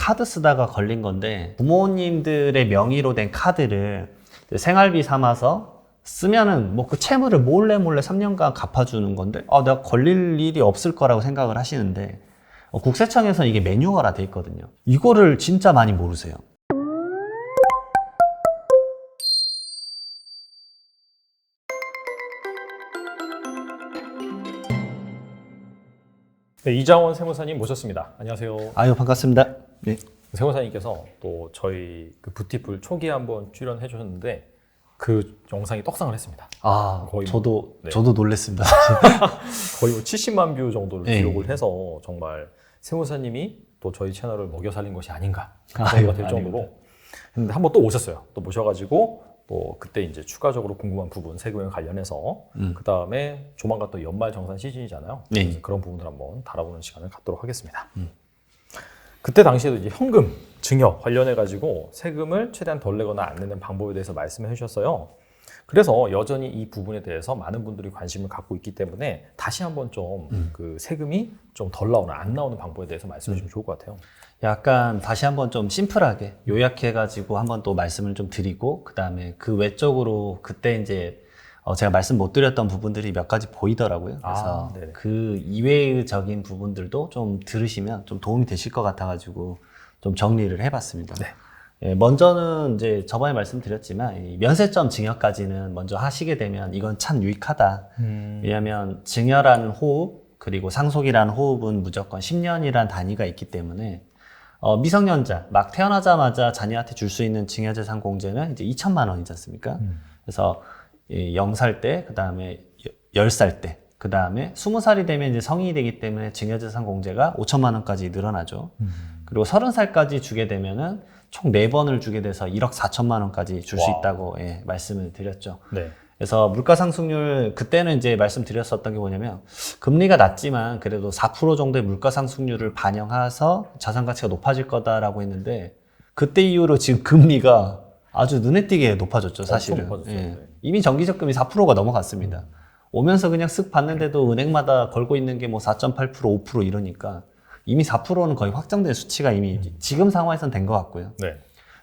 카드 쓰다가 걸린 건데 부모님들의 명의로 된 카드를 생활비 삼아서 쓰면은 뭐 그 채무를 몰래 3년간 갚아주는 건데 내가 걸릴 일이 없을 거라고 생각을 하시는데 국세청에서는 이게 매뉴얼화 돼 있거든요. 이거를 진짜 많이 모르세요. 네, 이장원 세무사님 모셨습니다. 안녕하세요. 아유, 반갑습니다. 네. 세무사님께서 또 저희 그 뷰티풀 초기에 한번 출연해 주셨는데 그 영상이 떡상을 했습니다. 거의 저도 네. 저도 놀랐습니다. 거의 70만 뷰 정도를 네. 기록을 해서 정말 세무사님이 또 저희 채널을 먹여 살린 것이 아닌가 아유, 생각이 될 정도로 했는데 한번 또 오셨어요. 또 모셔가지고 또 그때 이제 추가적으로 궁금한 부분 세금에 관련해서 그 다음에 조만간 또 연말 정산 시즌이잖아요. 네. 그래서 그런 부분을 한번 달아보는 시간을 갖도록 하겠습니다. 그때 당시에도 이제 현금, 증여 관련해 가지고 세금을 최대한 덜 내거나 안 내는 방법에 대해서 말씀해 주셨어요. 그래서 여전히 이 부분에 대해서 많은 분들이 관심을 갖고 있기 때문에 다시 한번 좀 그 세금이 좀 덜 나오는 안 나오는 방법에 대해서 말씀해 주시면 좋을 것 같아요. 약간 다시 한번 좀 심플하게 요약해가지고 한번 또 말씀을 좀 드리고 그 다음에 그 외적으로 그때 이제 제가 말씀 못 드렸던 부분들이 몇 가지 보이더라고요. 그래서 그 이외적인 부분들도 좀 들으시면 좀 도움이 되실 것 같아가지고 좀 정리를 해봤습니다. 네. 예, 먼저는 이제 저번에 말씀드렸지만 이 면세점 증여까지는 먼저 하시게 되면 이건 참 유익하다. 왜냐하면 증여라는 호흡 그리고 상속이라는 호흡은 무조건 10년이라는 단위가 있기 때문에 미성년자 막 태어나자마자 자녀한테 줄 수 있는 증여재산 공제는 이제 2천만 원이지 않습니까? 그래서 0살 때, 그 다음에 10살 때, 그 다음에 20살이 되면 이제 성인이 되기 때문에 증여재산 공제가 5천만 원까지 늘어나죠. 그리고 30살까지 주게 되면은 총 4번을 주게 돼서 1억 4천만 원까지 줄 수 있다고 말씀을 드렸죠. 네. 그래서 물가상승률, 그때는 이제 말씀드렸었던 게 뭐냐면 금리가 낮지만 그래도 4% 정도의 물가상승률을 반영해서 자산가치가 높아질 거다라고 했는데 그때 이후로 지금 금리가 아주 눈에 띄게 높아졌죠, 사실은. 높아졌어요. 네. 이미 정기적금이 4%가 넘어갔습니다. 오면서 그냥 쓱 봤는데도 은행마다 걸고 있는 게 뭐 4.8%, 5% 이러니까 이미 4%는 거의 확정된 수치가 이미 지금 상황에서는 된 것 같고요. 네.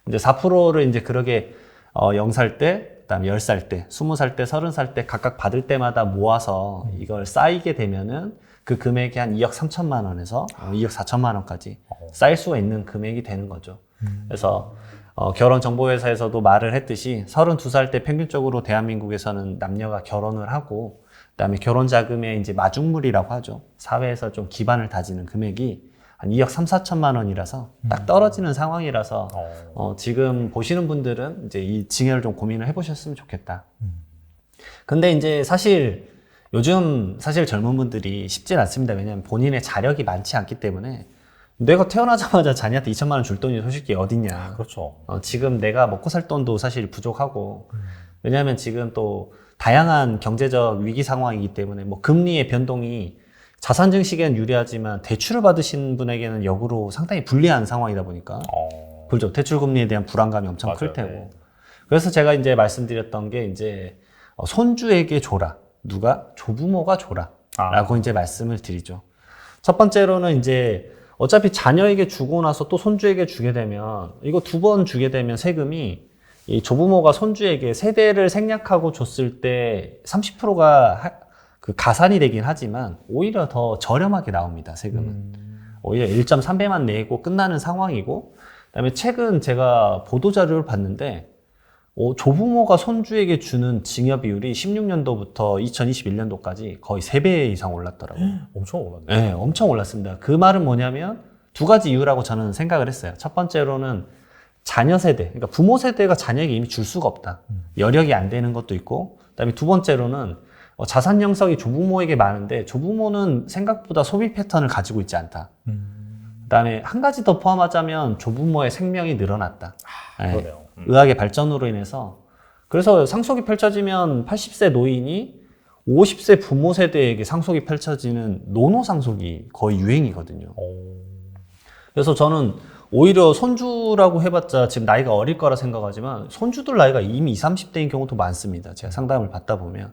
이제 4%를 이제 그러게 0살 때, 그다음에 10살 때, 20살 때, 30살 때 각각 받을 때마다 모아서 이걸 쌓이게 되면은 그 금액이 한 2억 3천만 원에서 2억 4천만 원까지 쌓일 수가 있는 금액이 되는 거죠. 그래서 결혼정보회사에서도 말을 했듯이 32살 때 평균적으로 대한민국에서는 남녀가 결혼을 하고 그다음에 결혼자금의 이제 마중물이라고 하죠. 사회에서 좀 기반을 다지는 금액이 한 2억 3, 4천만 원이라서 딱 떨어지는 상황이라서 지금 보시는 분들은 이제 이 증여를 좀 고민을 해보셨으면 좋겠다. 근데 이제 사실 요즘 사실 젊은 분들이 쉽진 않습니다. 왜냐하면 본인의 자력이 많지 않기 때문에 내가 태어나자마자 자녀한테 2천만 원 줄 돈이 솔직히 어딨냐. 그렇죠. 지금 내가 먹고 살 돈도 사실 부족하고 왜냐하면 지금 또 다양한 경제적 위기 상황이기 때문에 뭐 금리의 변동이 자산 증식에는 유리하지만 대출을 받으신 분에게는 역으로 상당히 불리한 상황이다 보니까 그렇죠. 대출 금리에 대한 불안감이 엄청 맞아요. 클 테고. 네. 그래서 제가 이제 말씀드렸던 게 이제 손주에게 줘라. 누가? 조부모가 줘라. 라고 이제 말씀을 드리죠. 첫 번째로는 이제 어차피 자녀에게 주고 나서 또 손주에게 주게 되면 이거 2번 주게 되면 세금이 이 조부모가 손주에게 세대를 생략하고 줬을 때 30%가 그 가산이 되긴 하지만 오히려 더 저렴하게 나옵니다, 세금은. 오히려 1.3배만 내고 끝나는 상황이고 그다음에 최근 제가 보도자료를 봤는데 조부모가 손주에게 주는 증여 비율이 16년도부터 2021년도까지 거의 3배 이상 올랐더라고요. 엄청 올랐네요. 네, 엄청 올랐습니다. 그 말은 뭐냐면 2가지 이유라고 저는 생각을 했어요. 첫 번째로는 자녀 세대, 그러니까 부모 세대가 자녀에게 이미 줄 수가 없다. 여력이 안 되는 것도 있고, 그다음에 2번째로는 자산 형성이 조부모에게 많은데 조부모는 생각보다 소비 패턴을 가지고 있지 않다. 그다음에 한 가지 더 포함하자면 조부모의 생명이 늘어났다. 그러네요. 의학의 발전으로 인해서 그래서 상속이 펼쳐지면 80세 노인이 50세 부모 세대에게 상속이 펼쳐지는 노노 상속이 거의 유행이거든요. 그래서 저는 오히려 손주라고 해봤자 지금 나이가 어릴 거라 생각하지만 손주들 나이가 이미 20, 30대인 경우도 많습니다. 제가 상담을 받다 보면.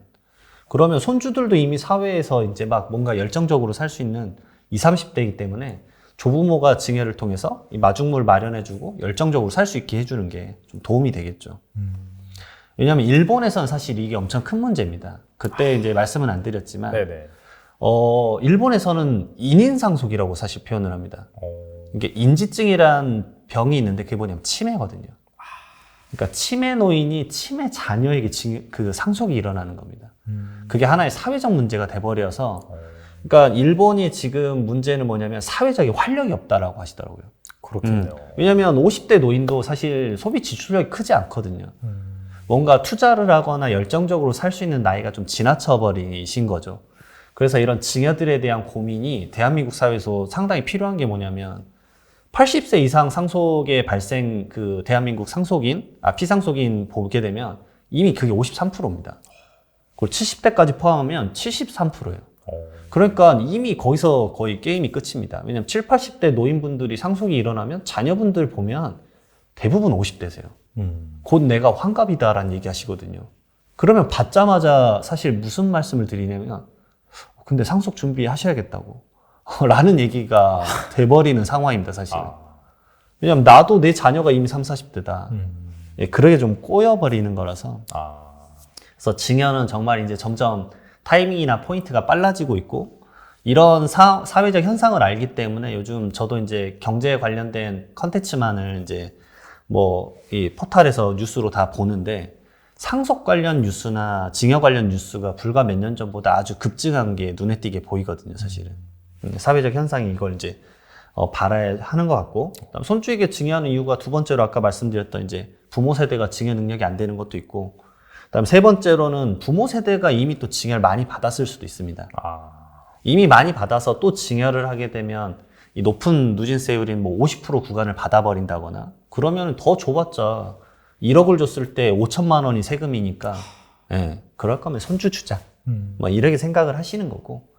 그러면 손주들도 이미 사회에서 이제 막 뭔가 열정적으로 살 수 있는 20, 30대이기 때문에 조부모가 증여를 통해서 이 마중물 마련해주고 열정적으로 살 수 있게 해주는 게 좀 도움이 되겠죠. 왜냐하면 일본에서는 사실 이게 엄청 큰 문제입니다. 그때 이제 말씀은 안 드렸지만, 네네. 일본에서는 인인상속이라고 사실 표현을 합니다. 이게 인지증이란 병이 있는데 그게 뭐냐면 치매거든요. 그러니까 치매 노인이 치매 자녀에게 그 상속이 일어나는 겁니다. 그게 하나의 사회적 문제가 돼버려서, 그러니까 일본이 지금 문제는 뭐냐면 사회적인 활력이 없다라고 하시더라고요. 그렇겠네요. 왜냐하면 50대 노인도 사실 소비 지출력이 크지 않거든요. 뭔가 투자를 하거나 열정적으로 살 수 있는 나이가 좀 지나쳐 버리신 거죠. 그래서 이런 증여들에 대한 고민이 대한민국 사회에서 상당히 필요한 게 뭐냐면 80세 이상 상속의 발생 그 대한민국 피상속인 보게 되면 이미 그게 53%입니다. 그걸 70대까지 포함하면 73%예요. 그러니까 이미 거기서 거의 게임이 끝입니다. 왜냐면 7, 80대 노인분들이 상속이 일어나면 자녀분들 보면 대부분 50대세요. 곧 내가 환갑이다라는 얘기 하시거든요. 그러면 받자마자 사실 무슨 말씀을 드리냐면 근데 상속 준비하셔야겠다고 라는 얘기가 돼버리는 상황입니다, 사실은. 왜냐면 나도 내 자녀가 이미 30, 40대다. 예, 그러게 좀 꼬여버리는 거라서. 그래서 증여는 정말 이제 점점 타이밍이나 포인트가 빨라지고 있고, 이런 사회적 현상을 알기 때문에 요즘 저도 이제 경제에 관련된 컨텐츠만을 이제 이 포털에서 뉴스로 다 보는데, 상속 관련 뉴스나 증여 관련 뉴스가 불과 몇 년 전보다 아주 급증한 게 눈에 띄게 보이거든요, 사실은. 사회적 현상이 이걸 이제 발화하는 것 같고, 그다음 손주에게 증여하는 이유가 두 번째로 아까 말씀드렸던 이제 부모 세대가 증여 능력이 안 되는 것도 있고, 그다음 세 번째로는 부모 세대가 이미 또 증여를 많이 받았을 수도 있습니다. 이미 많이 받아서 또 증여를 하게 되면 이 높은 누진세율인 50% 구간을 받아버린다거나, 그러면 더 줘봤자 1억을 줬을 때 5천만 원이 세금이니까, 예, 그럴 거면 손주 주자. 이렇게 생각을 하시는 거고.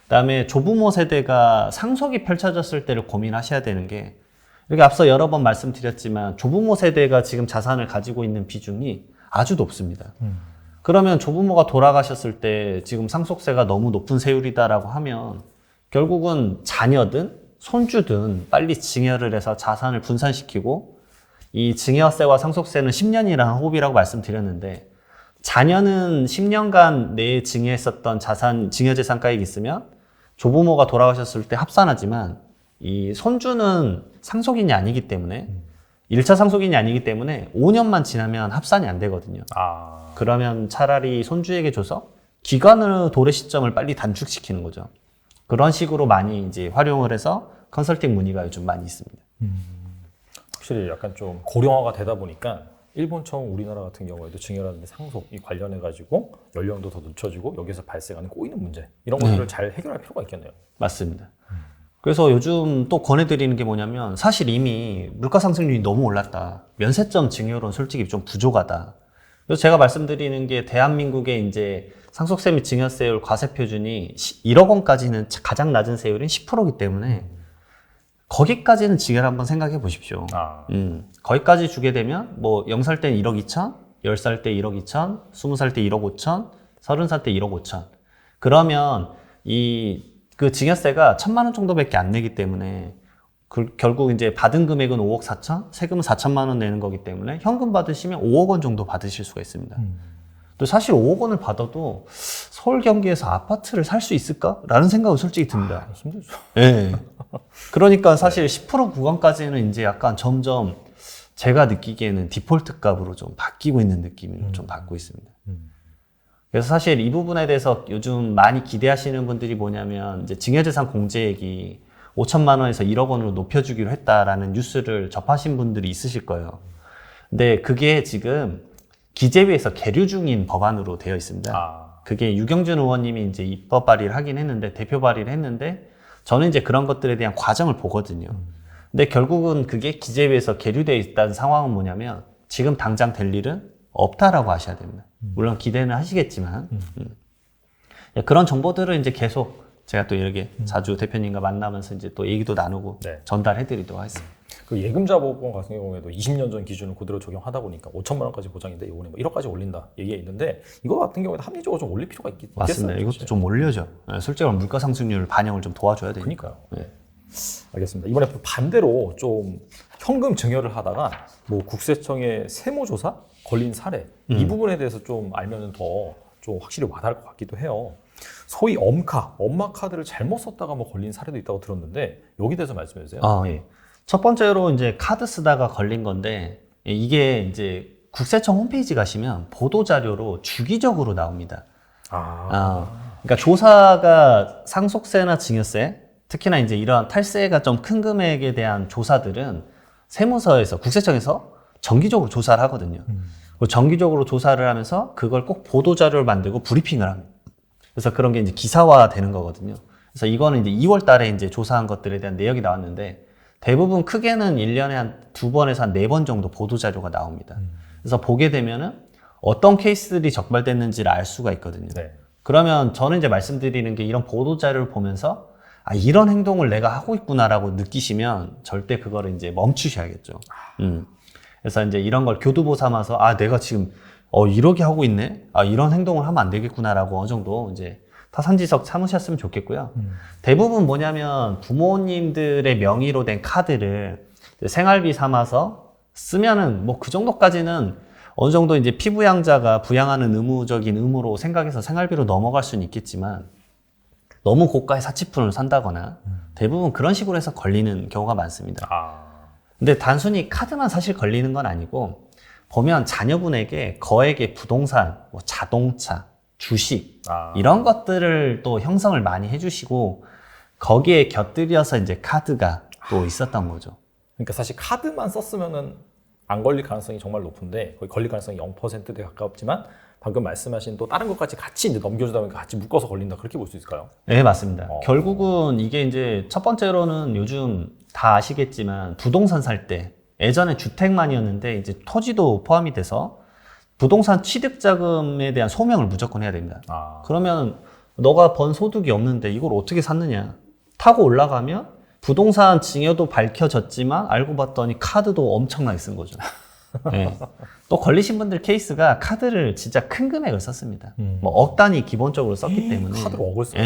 그다음에 조부모 세대가 상속이 펼쳐졌을 때를 고민하셔야 되는 게, 이렇게 앞서 여러 번 말씀드렸지만 조부모 세대가 지금 자산을 가지고 있는 비중이 아주 높습니다. 그러면 조부모가 돌아가셨을 때 지금 상속세가 너무 높은 세율이다라고 하면 결국은 자녀든 손주든 빨리 증여를 해서 자산을 분산시키고, 이 증여세와 상속세는 10년이라는 호흡이라고 말씀드렸는데, 자녀는 10년간 내 증여했었던 증여재산가액이 있으면 조부모가 돌아가셨을 때 합산하지만, 이 손주는 상속인이 아니기 때문에 1차 상속인이 아니기 때문에 5년만 지나면 합산이 안 되거든요. 그러면 차라리 손주에게 줘서 기간을 도래 시점을 빨리 단축시키는 거죠. 그런 식으로 많이 이제 활용을 해서 컨설팅 문의가 요즘 많이 있습니다. 확실히 약간 좀 고령화가 되다 보니까 일본처럼 우리나라 같은 경우에도 증여라든지 상속이 관련해가지고 연령도 더 늦춰지고 여기서 발생하는 꼬이는 문제, 이런 것들을 잘 해결할 필요가 있겠네요. 맞습니다. 그래서 요즘 또 권해드리는 게 뭐냐면, 사실 이미 물가 상승률이 너무 올랐다. 면세점 증여로는 솔직히 좀 부족하다. 그래서 제가 말씀드리는 게 대한민국의 이제 상속세 및 증여세율 과세 표준이 1억 원까지는 가장 낮은 세율인 10%이기 때문에 거기까지는 증여를 한번 생각해 보십시오. 거기까지 주게 되면 0살 때는 1억 2천, 10살 때 1억 2천, 20살 때 1억 5천, 30살 때 1억 5천. 그러면 그 증여세가 1,000만 원 정도밖에 안 내기 때문에 결국 이제 받은 금액은 5억 4천, 세금은 4천만 원 내는 거기 때문에 현금 받으시면 5억 원 정도 받으실 수가 있습니다. 또 사실 5억 원을 받아도 서울 경기에서 아파트를 살 수 있을까라는 생각은 솔직히 듭니다. 힘들죠. 네. 그러니까 사실 10% 구간까지는 이제 약간 점점 제가 느끼기에는 디폴트 값으로 좀 바뀌고 있는 느낌을 좀 받고 있습니다. 그래서 사실 이 부분에 대해서 요즘 많이 기대하시는 분들이 뭐냐면, 이제 증여재산 공제액이 5천만 원에서 1억 원으로 높여주기로 했다라는 뉴스를 접하신 분들이 있으실 거예요. 근데 그게 지금 기재위에서 계류 중인 법안으로 되어 있습니다. 그게 유경준 의원님이 이제 입법 발의를 하긴 했는데, 대표 발의를 했는데, 저는 이제 그런 것들에 대한 과정을 보거든요. 근데 결국은 그게 기재위에서 계류되어 있다는 상황은 뭐냐면, 지금 당장 될 일은 없다라고 하셔야 됩니다. 물론 기대는 하시겠지만, 그런 정보들을 이제 계속 제가 또 이렇게 자주 대표님과 만나면서 이제 또 얘기도 나누고 전달해드리도록 하겠습니다. 그 예금자 보호법 같은 경우에도 20년 전 기준을 그대로 적용하다 보니까 5천만 원까지 보장인데 이번에 1억까지 올린다 얘기가 있는데, 이거 같은 경우에는 합리적으로 좀 올릴 필요가 있겠어요. 맞습니다. 이것도 좀 올려줘. 솔직히 물가 상승률 반영을 좀 도와줘야 되니까. 그러니까요. 알겠습니다. 이번에 반대로 좀 현금 증여를 하다가 뭐 국세청의 세무조사 걸린 사례 이 부분에 대해서 좀 알면은 더 좀 확실히 와닿을 것 같기도 해요. 소위 엄마 카드를 잘못 썼다가 뭐 걸린 사례도 있다고 들었는데 여기 대해서 말씀해 주세요. 예. 첫 번째로 이제 카드 쓰다가 걸린 건데 이게 이제 국세청 홈페이지 가시면 보도 자료로 주기적으로 나옵니다. 그러니까 조사가 상속세나 증여세, 특히나 이제 이러한 탈세가 좀 큰 금액에 대한 조사들은 세무서에서 국세청에서 정기적으로 조사를 하거든요. 정기적으로 조사를 하면서 그걸 꼭 보도 자료를 만들고 브리핑을 합니다. 그래서 그런 게 이제 기사화 되는 거거든요. 그래서 이거는 이제 2월 달에 이제 조사한 것들에 대한 내역이 나왔는데 대부분 크게는 1년에 한 2번에서 한 4번 정도 보도 자료가 나옵니다. 그래서 보게 되면은 어떤 케이스들이 적발됐는지를 알 수가 있거든요. 네. 그러면 저는 이제 말씀드리는 게 이런 보도 자료를 보면서 이런 행동을 내가 하고 있구나라고 느끼시면 절대 그거를 이제 멈추셔야겠죠. 그래서 이제 이런 걸 교두보 삼아서 내가 지금 이렇게 하고 있네. 이런 행동을 하면 안 되겠구나라고 어느 정도 이제 타산지석 삼으셨으면 좋겠고요. 대부분 뭐냐면 부모님들의 명의로 된 카드를 생활비 삼아서 쓰면은 뭐 그 정도까지는 어느 정도 이제 피부양자가 부양하는 의무적인 의무로 생각해서 생활비로 넘어갈 수는 있겠지만 너무 고가의 사치품을 산다거나 대부분 그런 식으로 해서 걸리는 경우가 많습니다. 근데 단순히 카드만 사실 걸리는 건 아니고 보면 자녀분에게 거액의 부동산, 뭐 자동차, 주식 이런 것들을 또 형성을 많이 해주시고 거기에 곁들여서 이제 카드가 또 있었던 거죠. 그러니까 사실 카드만 썼으면은 안 걸릴 가능성이 정말 높은데 거의 걸릴 가능성이 0%대 가깝지만 방금 말씀하신 또 다른 것까지 같이 이제 넘겨주다 보니까 같이 묶어서 걸린다 그렇게 볼 수 있을까요? 네, 맞습니다. 결국은 이게 이제 첫 번째로는 요즘 다 아시겠지만 부동산 살 때 예전에 주택만이었는데 이제 토지도 포함이 돼서 부동산 취득자금에 대한 소명을 무조건 해야 됩니다. 그러면 너가 번 소득이 없는데 이걸 어떻게 샀느냐 타고 올라가면 부동산 증여도 밝혀졌지만 알고 봤더니 카드도 엄청나게 쓴 거죠. 네. 또 걸리신 분들 케이스가 카드를 진짜 큰 금액을 썼습니다. 뭐 억 단위 기본적으로 썼기 때문에 카드로 억을 쓰고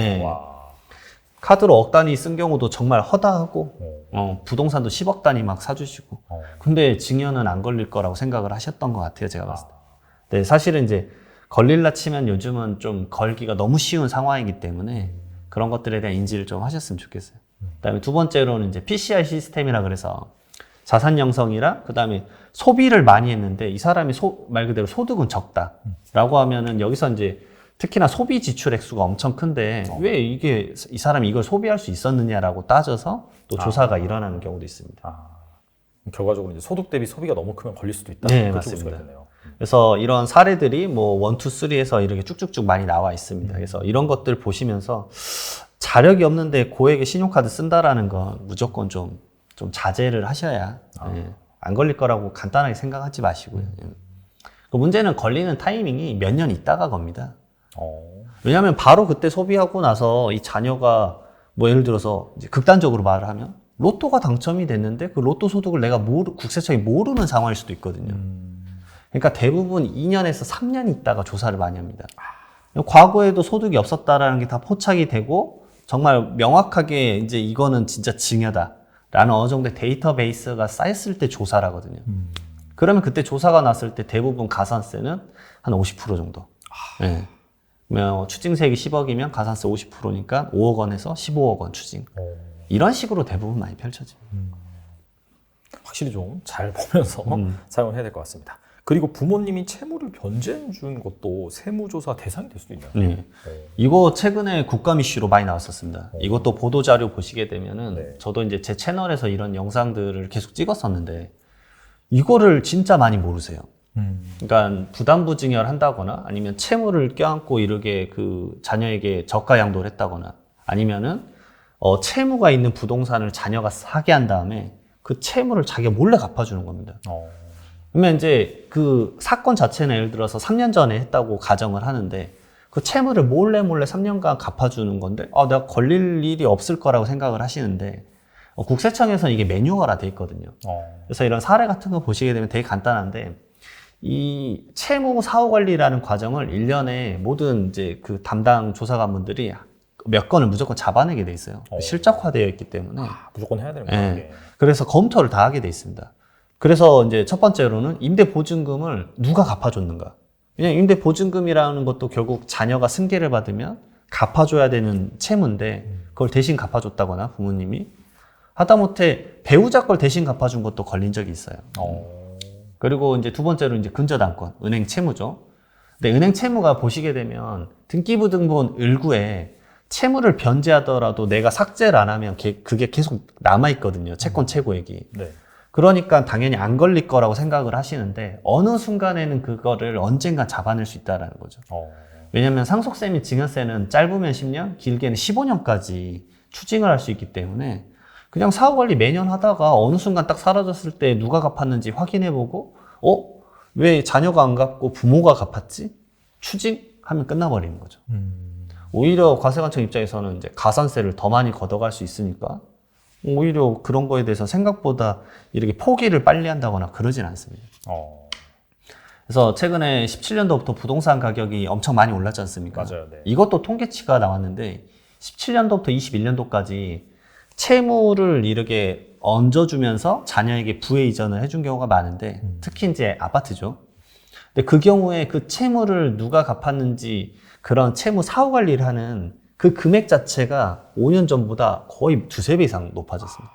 카드로 억 단위 쓴 경우도 정말 허다하고 부동산도 10억 단위 막 사주시고 근데 증여는 안 걸릴 거라고 생각을 하셨던 것 같아요. 제가 봤을 때. 네, 사실은 이제 걸릴라 치면 요즘은 좀 걸기가 너무 쉬운 상황이기 때문에 그런 것들에 대한 인지를 좀 하셨으면 좋겠어요. 그다음에 두 번째로는 이제 PCI 시스템이라 그래서 자산 형성이랑 그다음에 소비를 많이 했는데 이 사람이 말 그대로 소득은 적다라고 하면은 여기서 이제 특히나 소비 지출 액수가 엄청 큰데 왜 이 사람이 이걸 소비할 수 있었느냐라고 따져서 또 조사가 일어나는 경우도 있습니다. 결과적으로 이제 소득 대비 소비가 너무 크면 걸릴 수도 있다. 네, 맞습니다. 그래서 이런 사례들이 뭐 1, 2, 3에서 이렇게 쭉쭉쭉 많이 나와 있습니다. 그래서 이런 것들 보시면서 자력이 없는데 고액의 신용카드 쓴다라는 건 무조건 좀 자제를 하셔야 안 걸릴 거라고 간단하게 생각하지 마시고요. 그 문제는 걸리는 타이밍이 몇 년 있다가 겁니다. 왜냐하면 바로 그때 소비하고 나서 이 자녀가 뭐 예를 들어서 이제 극단적으로 말을 하면 로또가 당첨이 됐는데 그 로또 소득을 내가 국세청이 모르는 상황일 수도 있거든요. 그러니까 대부분 2년에서 3년 있다가 조사를 많이 합니다. 과거에도 소득이 없었다라는 게 다 포착이 되고 정말 명확하게 이제 이거는 진짜 증여다라는 어느 정도의 데이터베이스가 쌓였을 때 조사를 하거든요. 그러면 그때 조사가 났을 때 대부분 가산세는 한 50% 정도. 네. 추징세액이 10억이면 가산세 50%니까 5억 원에서 15억 원 추징. 이런 식으로 대부분 많이 펼쳐집니다. 확실히 좀 잘 보면서 사용을 해야 될 것 같습니다. 그리고 부모님이 채무를 변제해 준 것도 세무조사 대상이 될 수도 있나요? 네. 이거 최근에 국감 이슈로 많이 나왔었습니다. 이것도 보도자료 보시게 되면은 저도 이제 제 채널에서 이런 영상들을 계속 찍었었는데 이거를 진짜 많이 모르세요. 그러니까 부담부 증여를 한다거나 아니면 채무를 껴안고 이렇게 그 자녀에게 저가 양도를 했다거나 아니면은 채무가 있는 부동산을 자녀가 사게 한 다음에 그 채무를 자기가 몰래 갚아주는 겁니다. 그러면 이제 그 사건 자체는 예를 들어서 3년 전에 했다고 가정을 하는데 그 채무를 몰래 3년간 갚아주는 건데 내가 걸릴 일이 없을 거라고 생각을 하시는데 국세청에서는 이게 매뉴얼화 돼 있거든요. 그래서 이런 사례 같은 거 보시게 되면 되게 간단한데 이 채무 사후 관리라는 과정을 1년에 모든 이제 그 담당 조사관분들이 몇 건을 무조건 잡아내게 돼 있어요. 실적화되어 있기 때문에. 무조건 해야 되는 거예요. 네. 그래서 검토를 다 하게 돼 있습니다. 그래서 이제 첫 번째로는 임대보증금을 누가 갚아줬는가. 왜냐면 임대보증금이라는 것도 결국 자녀가 승계를 받으면 갚아줘야 되는 채무인데 그걸 대신 갚아줬다거나 부모님이 하다못해 배우자 걸 대신 갚아준 것도 걸린 적이 있어요. 그리고 이제 두 번째로 이제 근저당권, 은행 채무죠. 근데 은행 채무가 보시게 되면 등기부등본 을구에 채무를 변제하더라도 내가 삭제를 안 하면 그게 계속 남아있거든요. 채권 최고액이. 네. 그러니까 당연히 안 걸릴 거라고 생각을 하시는데 어느 순간에는 그거를 언젠가 잡아낼 수 있다는 거죠. 왜냐하면 상속세 및 증여세는 짧으면 10년, 길게는 15년까지 추징을 할 수 있기 때문에 그냥 사후 관리 매년 하다가 어느 순간 딱 사라졌을 때 누가 갚았는지 확인해보고 왜 자녀가 안 갚고 부모가 갚았지? 추징하면 끝나버리는 거죠. 오히려 과세관청 입장에서는 이제 가산세를 더 많이 걷어갈 수 있으니까 오히려 그런 거에 대해서 생각보다 이렇게 포기를 빨리 한다거나 그러진 않습니다. 그래서 최근에 17년도부터 부동산 가격이 엄청 많이 올랐지 않습니까? 맞아요. 네. 이것도 통계치가 나왔는데 17년도부터 21년도까지 채무를 이렇게 얹어주면서 자녀에게 부의 이전을 해준 경우가 많은데 특히 이제 아파트죠. 근데 그 경우에 그 채무를 누가 갚았는지 그런 채무 사후 관리를 하는 그 금액 자체가 5년 전보다 거의 두세 배 이상 높아졌습니다.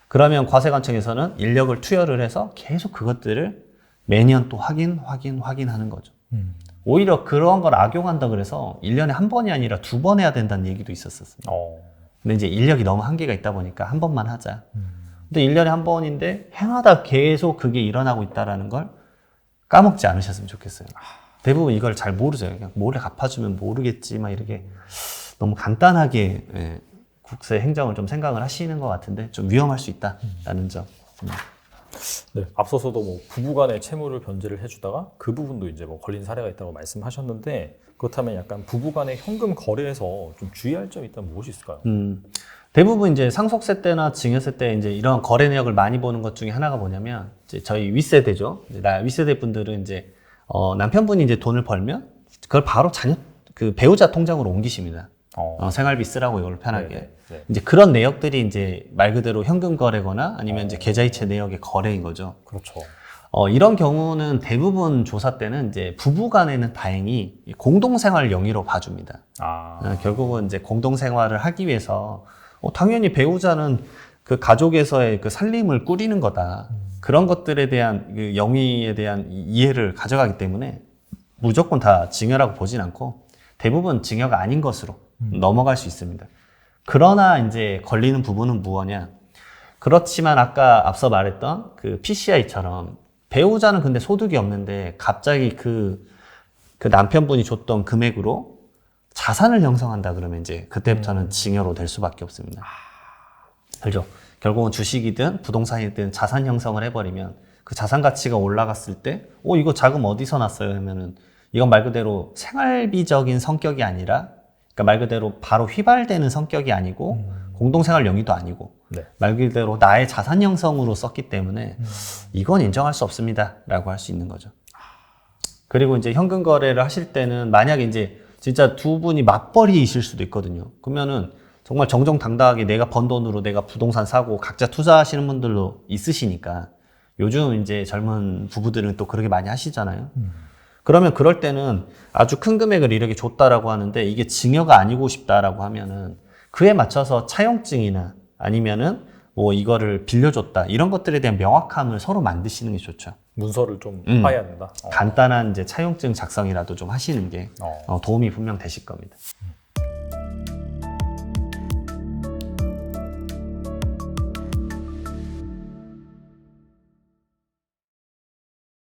그러면 과세관청에서는 인력을 투여를 해서 계속 그것들을 매년 또 확인하는 거죠. 오히려 그런 걸 악용한다 그래서 1년에 한 번이 아니라 2번 해야 된다는 얘기도 있었습니다. 근데 이제 인력이 너무 한계가 있다 보니까 한 번만 하자. 근데 1년에 한 번인데 해마다 계속 그게 일어나고 있다는 걸 까먹지 않으셨으면 좋겠어요. 대부분 이걸 잘 모르죠. 그냥 모래 갚아주면 모르겠지, 막 이렇게 너무 간단하게 국세 행정을 좀 생각을 하시는 것 같은데 좀 위험할 수 있다라는 점. 네, 앞서서도 뭐 부부간의 채무를 변제를 해주다가 그 부분도 이제 뭐 걸린 사례가 있다고 말씀하셨는데 그렇다면 약간 부부간의 현금 거래에서 좀 주의할 점이 있다면 무엇이 있을까요? 대부분 이제 상속세 때나 증여세 때 이제 이런 거래 내역을 많이 보는 것 중에 하나가 뭐냐면 이제 저희 윗세대죠. 이제 윗세대 분들은 이제 남편분이 이제 돈을 벌면 그걸 바로 그 배우자 통장으로 옮기십니다. 생활비 쓰라고 이걸 편하게. 네. 이제 그런 내역들이 이제 말 그대로 현금 거래거나 아니면 이제 계좌이체 내역의 거래인 거죠. 그렇죠. 이런 경우는 대부분 조사 때는 이제 부부 간에는 다행히 공동생활 영위로 봐줍니다. 결국은 이제 공동생활을 하기 위해서 당연히 배우자는 그 가족에서의 그 살림을 꾸리는 거다. 그런 것들에 대한 그 영위에 대한 이해를 가져가기 때문에 무조건 다 증여라고 보진 않고 대부분 증여가 아닌 것으로 넘어갈 수 있습니다. 그러나 이제 걸리는 부분은 무엇이냐? 그렇지만 아까 앞서 말했던 그 PCI처럼 배우자는 근데 소득이 없는데 갑자기 그 남편분이 줬던 금액으로 자산을 형성한다 그러면 이제 그때부터는 증여로 될 수밖에 없습니다. 그렇죠? 결국은 주식이든 부동산이든 자산 형성을 해버리면 그 자산 가치가 올라갔을 때 이거 자금 어디서 났어요? 하면은 이건 말 그대로 생활비적인 성격이 아니라 그러니까 말 그대로 바로 휘발되는 성격이 아니고 공동생활 영위도 아니고 말 그대로 나의 자산 형성으로 썼기 때문에 이건 인정할 수 없습니다 라고 할 수 있는 거죠. 그리고 이제 현금 거래를 하실 때는 만약에 이제 진짜 두 분이 맞벌이이실 수도 있거든요. 그러면은 정말 정정당당하게 내가 번 돈으로 내가 부동산 사고 각자 투자하시는 분들도 있으시니까 요즘 이제 젊은 부부들은 또 그렇게 많이 하시잖아요. 그러면 그럴 때는 아주 큰 금액을 이렇게 줬다라고 하는데 이게 증여가 아니고 싶다라고 하면은 그에 맞춰서 차용증이나 아니면은 뭐 이거를 빌려줬다 이런 것들에 대한 명확함을 서로 만드시는 게 좋죠. 문서를 좀 파야 된다. 간단한 이제 차용증 작성이라도 좀 하시는 게 도움이 분명 되실 겁니다.